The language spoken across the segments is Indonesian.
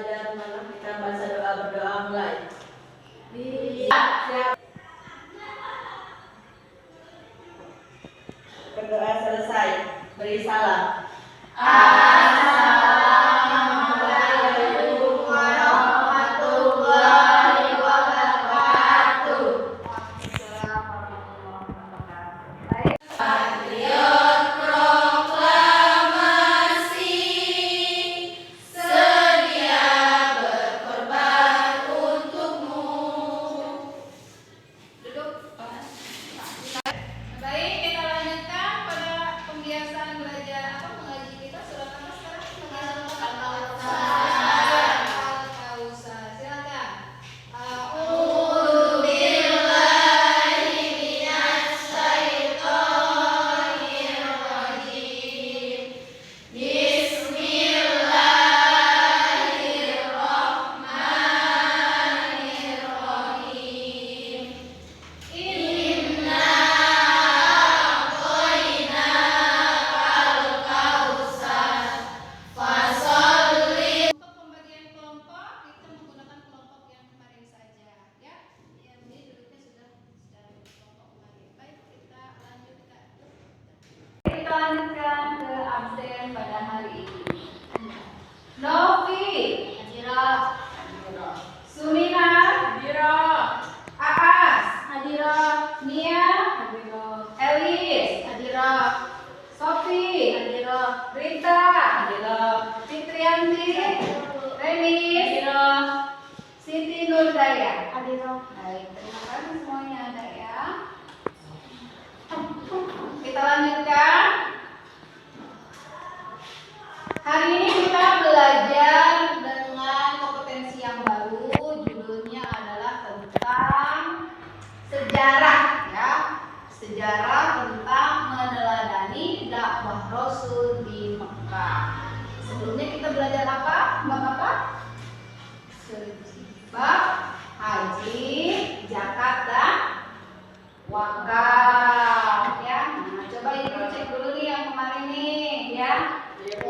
belajar mana kita baca doa berdoa mulai. Siap. Berdoa selesai. Beri salam. Assalamualaikum warahmatullahi wabarakatuh. Patriot proklamasi sedia berkorban untukmu. Duduk. Baik, kita lanjutkan pada pembiasaan belajar mengaji kita surat apa sekarang? Al-Kausar. Silakan. A'udzu billahi minasy syaithanir rajim. Bismillahirrahmanirrahim. Inna a'tainakal kautsar fasholli. Untuk pembagian kelompok kita menggunakan kelompok yang kemarin saja, ya. Yang ini duduknya sudah secara kelompok kemarin. Baik, kita lanjutkan. Kita lanjutkan ke absen pada hari ini. Novi, Hadirah. Sumina, Aas, Hadirah. Nia, Elis, Hadirah. Sofi, Hadirah. Rita, Hadirah. Fitrianti, Renis, Siti Nurdaya. Hadirah. Baik, terima kasih semuanya ada ya. Kita lanjutkan. Hari ini kita belajar dengan kompetensi yang baru. Judulnya adalah tentang sejarah, ya. Sejarah tentang meneladani dakwah Rasul di Mekah. Sebelumnya kita belajar apa? Bab apa? Bab haji, zakat dan wakaf, ya. Nah, coba ibu cek dulu nih yang kemarin nih, ya. Cek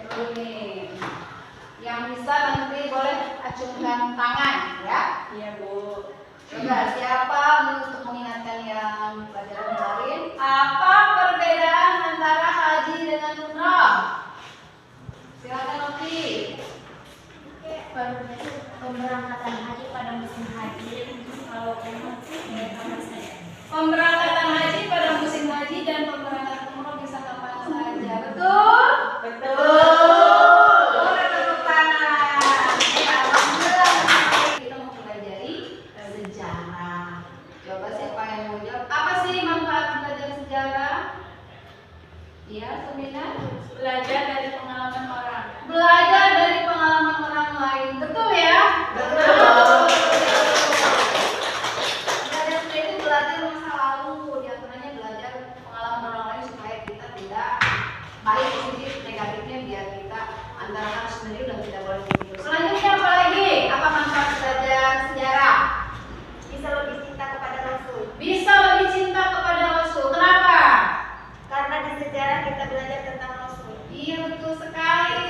dulu nih. Yang bisa nanti boleh acungkan tangan, ya. Iya, Bu. Coba siapa untuk mengingatkan yang pelajaran kemarin? Apa perbedaan antara haji dengan umrah? Silakan Novi. Pemberangkatan haji pada musim haji, kalau umroh kapan saja. Pemberangkatan haji pada musim haji dan pemberangkatan umroh bisa kapan saja. Betul? Betul. Boleh tepuk tangan. Alhamdulillah. Kita mau pelajari sejarah. Coba siapa yang mau jawab? Apa sih manfaat belajar sejarah? Iya, Sumina? Belajar dari pengalaman orang. Belajar dari pengalaman orang lain. Betul ya? Betul. Belajar itu belajar masa lalu, diantaranya belajar pengalaman orang lain supaya kita tidak baik positif negatifnya biar kita antara harus sendiri dan tidak boleh begitu. Selanjutnya apa lagi? Apa manfaat belajar sejarah? Bisa lebih cinta kepada Rasul. Bisa lebih cinta kepada Rasul. Kenapa? Karena di sejarah kita belajar tentang Rasul. Iya, betul sekali.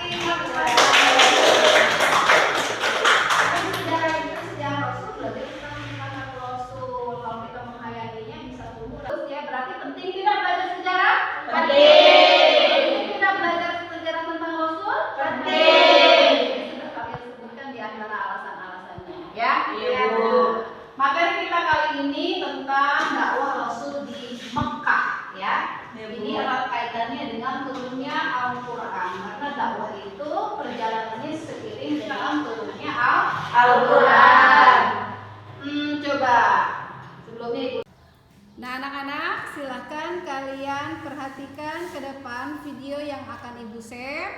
Sejarah itu sejarah Rasul belajar tentang Rasul. Kalau kita menghayatinya bisa tumbuh. Terus ya berarti penting tidak belajar sejarah? Penting. Tidak belajar sejarah tentang Rasul? Penting. Jadi sudah kalian sebutkan di antara alasan-alasannya, ya. Iya, Bu. Materi kita kali ini tentang dakwah Rasul di Mekah, ya. Iya, Bu. Ini erat kaitannya dengan turunnya Al-Quran. Karena dakwah itu perjalanannya seiring dengan turunnya Al-Quran. Coba sebelumnya Ibu. Nah, anak-anak, silahkan kalian perhatikan ke depan video yang akan Ibu share.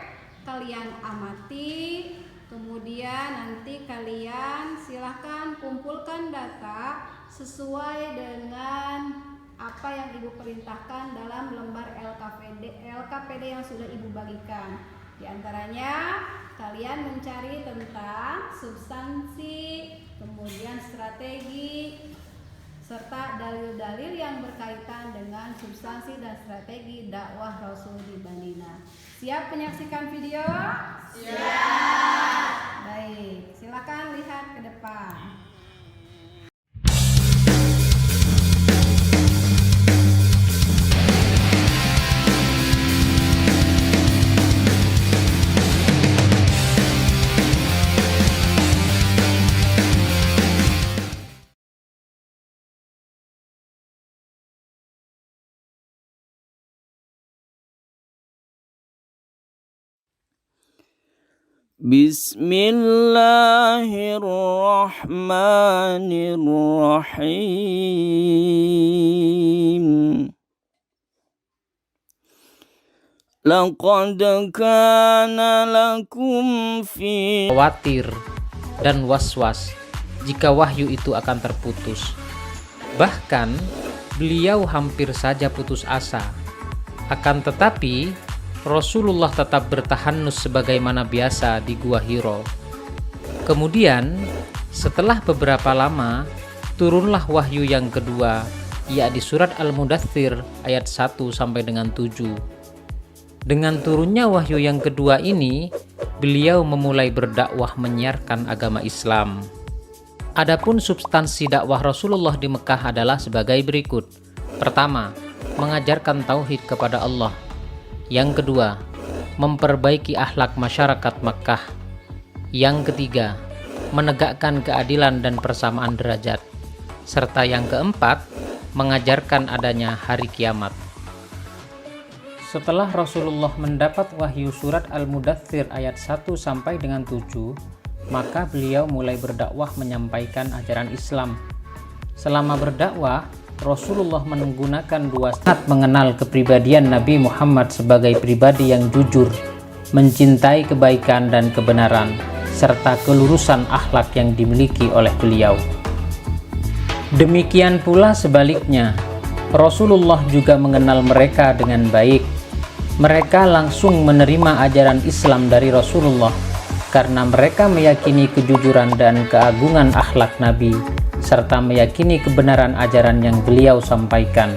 Kalian amati, kemudian nanti kalian silahkan kumpulkan data sesuai dengan apa yang Ibu perintahkan dalam lembar LKPD yang sudah Ibu bagikan. Di antaranya kalian mencari tentang substansi, kemudian strategi, serta dalil-dalil yang berkaitan dengan substansi dan strategi dakwah Rasul di Madinah. Siap menyaksikan video? Siap. Bismillahirrahmanirrahim. Laqad kana lakum fi khawatir dan was-was jika wahyu itu akan terputus. Bahkan beliau hampir saja putus asa. Akan tetapi Rasulullah tetap bertahanus sebagaimana biasa di Gua Hiro. Kemudian setelah beberapa lama turunlah wahyu yang kedua, yakni surat Al-Mudaththir ayat 1 sampai dengan 7. Dengan turunnya wahyu yang kedua ini, beliau memulai berdakwah menyiarkan agama Islam. Adapun substansi dakwah Rasulullah di Mekah adalah sebagai berikut. Pertama, mengajarkan tauhid kepada Allah. Yang kedua, memperbaiki akhlak masyarakat Mekah. Yang ketiga, menegakkan keadilan dan persamaan derajat. Serta yang keempat, mengajarkan adanya hari kiamat. Setelah Rasulullah mendapat wahyu surat Al-Mudaththir ayat 1 sampai dengan 7, maka beliau mulai berdakwah menyampaikan ajaran Islam. Selama berdakwah, Rasulullah menggunakan dua saat mengenal kepribadian Nabi Muhammad sebagai pribadi yang jujur, mencintai kebaikan dan kebenaran, serta kelurusan akhlak yang dimiliki oleh beliau. Demikian pula sebaliknya, Rasulullah juga mengenal mereka dengan baik. Mereka langsung menerima ajaran Islam dari Rasulullah karena mereka meyakini kejujuran dan keagungan akhlak Nabi serta meyakini kebenaran ajaran yang beliau sampaikan.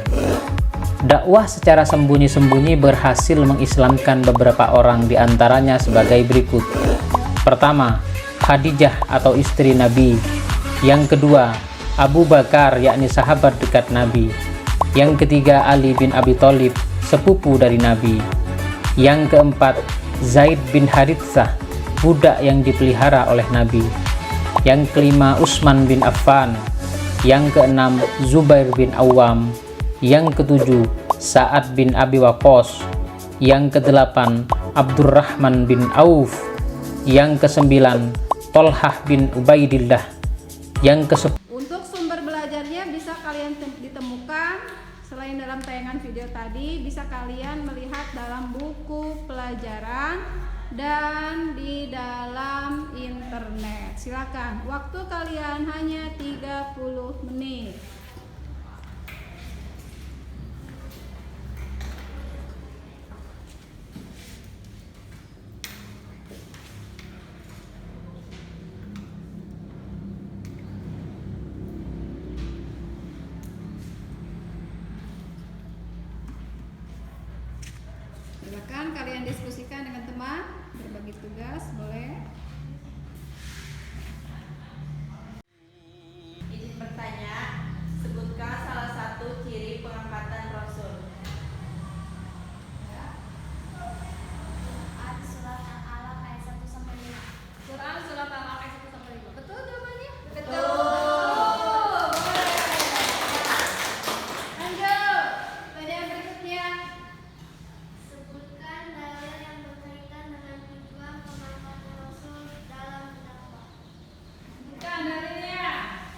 Dakwah secara sembunyi-sembunyi berhasil mengislamkan beberapa orang, di antaranya sebagai berikut. Pertama, Khadijah atau istri Nabi. Yang kedua, Abu Bakar yakni sahabat dekat Nabi. Yang ketiga, Ali bin Abi Thalib, sepupu dari Nabi. Yang keempat, Zaid bin Harithah, budak yang dipelihara oleh Nabi. Yang kelima, Utsman bin Affan. Yang keenam, Zubair bin Awam. Yang ketujuh, Sa'ad bin Abi Waqqas. Yang kedelapan, Abdurrahman bin Auf. Yang kesembilan, Tolhah bin Ubaidillah. Yang kesepuluh. Untuk sumber belajarnya bisa kalian ditemukan selain dalam tayangan video tadi, bisa kalian melihat dalam buku pelajaran dan di dalam internet. Silakan, waktu kalian hanya 30 menit. Silakan kalian diskusikan dengan teman, berbagi tugas, boleh. Izin bertanya, sebutkan salah satu ciri pengangkatan Rasul. Surat Al-Alaq ayat 1 sampai 5. Surat Al-Alaq ayat 1 sampai 5. Betul jawabannya? Betul. Lanjut. Pertanyaan berikutnya. Sebutkan dalil yang berkaitan dengan tujuan pengangkatan Rasul dalam dakwah. Bukan dalilnya.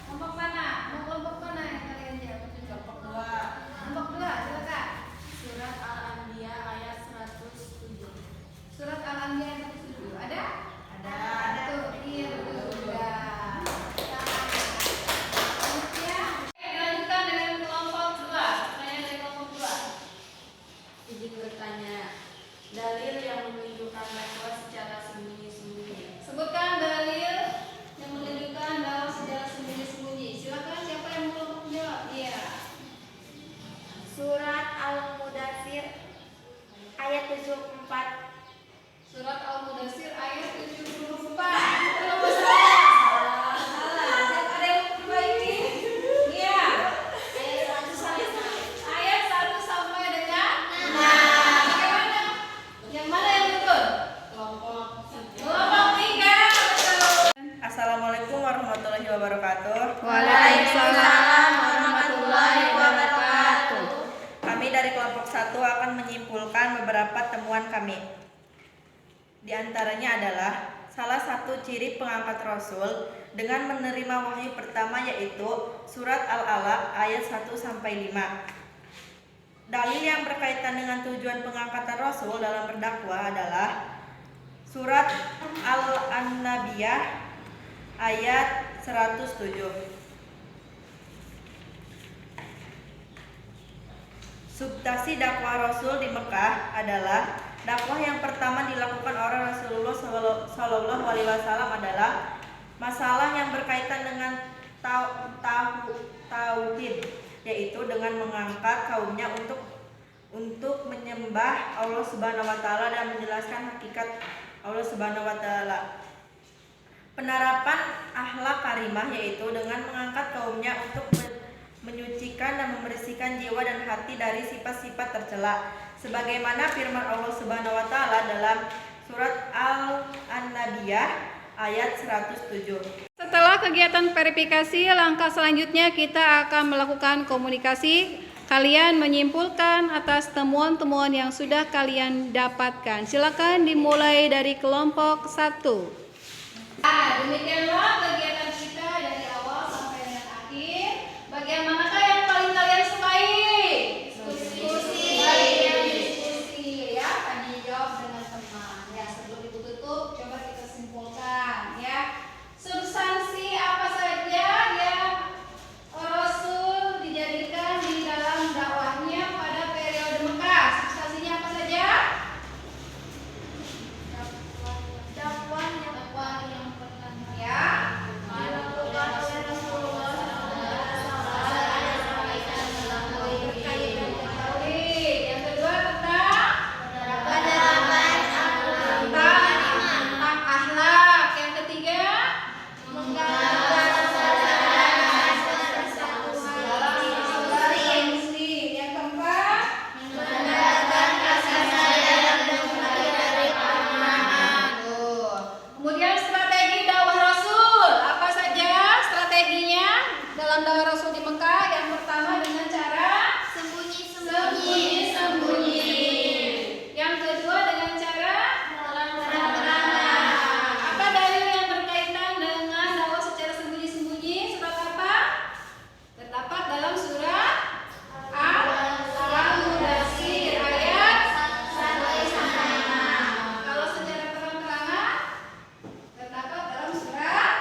Kelompok mana? Mau kelompok mana yang kalian jawab? Kelompok 2. Kelompok 2, silakan. Surat Al-Anbiya ayat 107. Surat Al-Anbiya ayat 107. Ada? Ada. Betul. Iya, betul juga. Selanjutnya. Dilanjutkan dengan kelompok 2. Pertanyaan dari kelompok 2. Izin bertanya, dalil yang menunjukkan dakwah secara sembunyi-sembunyi. Sebutkan dalil yang menunjukkan dakwah secara sembunyi-sembunyi. Silakan, siapa yang mau menjawab? Iya. Surat Al-Mudaththir ayat 74. Surat Al-Mudaththir ayat 74. Kalau nggak salah. Salah. Siapa ada yang mau perbaiki? Iya. Ayat 1 sampai dengan 6. Bagaimana? Yang mana yang betul? Kelompok 3. Kelompok 3. Betul. Assalamualaikum warahmatullahi wabarakatuh. Waalaikumsalam warahmatullahi wabarakatuh. Kami dari kelompok 1 akan menyimpulkan beberapa temuan kami. Di antaranya adalah salah satu ciri pengangkat Rasul dengan menerima wahyu pertama, yaitu surat Al-Alaq ayat 1-5. Dalil yang berkaitan dengan tujuan pengangkatan Rasul dalam berdakwah adalah surat Al-Anbiyah ayat 107. Substansi dakwah Rasul di Mekah adalah dakwah yang pertama dilakukan oleh Rasulullah Shallallahu Alaihi Wasallam adalah masalah yang berkaitan dengan tauhid, yaitu dengan mengangkat kaumnya untuk menyembah Allah Subhanahu Wa Taala dan menjelaskan hakikat Allah Subhanahu Wa Taala. Penerapan akhlak karimah, yaitu dengan mengangkat kaumnya untuk menyucikan dan membersihkan jiwa dan hati dari sifat-sifat tercela, sebagaimana firman Allah Subhanahu wa taala dalam surat Al-Anbiyah ayat 107. Setelah kegiatan verifikasi, langkah selanjutnya kita akan melakukan komunikasi. Kalian menyimpulkan atas temuan-temuan yang sudah kalian dapatkan. Silakan dimulai dari kelompok 1. Demikianlah kegiatan kita dari awal sampai dengan akhir. Bagian manakah yang paling kalian sukai? Diskusi ya, tadi jawab dengan teman. Ya, sebelum ibu tutup, coba kita simpulkan ya. Substansi apa saja yang Rasul dijadikan di dalam dakwahnya pada periode Mekah? Substansinya apa saja? Dakwah yang pertama ya. Kemudian strategi dakwah Rasul, apa saja strateginya dalam dakwah Rasul di Mekah? Yang pertama dengan cara sembunyi-sembunyi. Yang kedua dengan cara terang-terangan. Apa dalil yang berkaitan dengan dakwah secara sembunyi-sembunyi? Surat apa? Terdapat dalam surat Al-Mudaththir ayat 1-5. Kalau secara terang-terangan terdapat dalam surat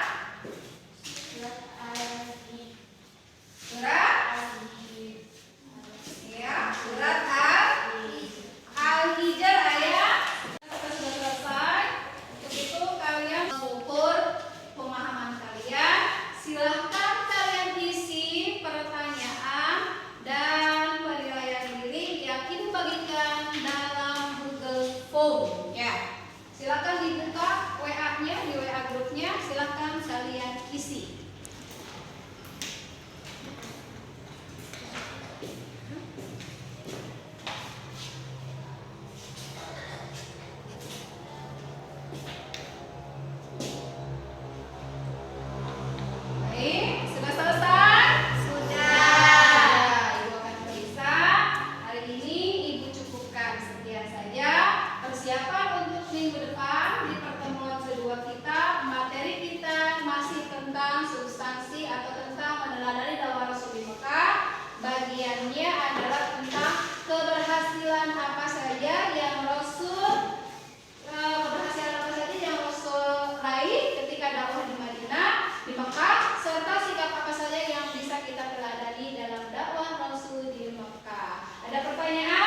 Al-Hijr ayat. Kita sudah selesai. Untuk itu kalian mengukur pemahaman kalian. Silahkan kalian isi pertanyaan dan penilaian diri yang ingin bagikan dalam Google Form ya. Silakan dibuka WA-nya di WA grupnya, silakan kalian isi. Baik, sudah selesai? Sudah. Ibu akan periksa. Hari ini Ibu cukupkan sekian saja. Persiapan untuk minggu depan di pertemuan kedua kita, materi kita masih tentang substansi atau tentang meneladani dakwah Rasul di Mekah. Bagiannya adalah tentang keberhasilan apa saja yang Rasul raih ketika dakwah di Madinah, di Mekah, serta sikap apa saja yang bisa kita teladani dalam dakwah Rasul di Mekah. Ada pertanyaan?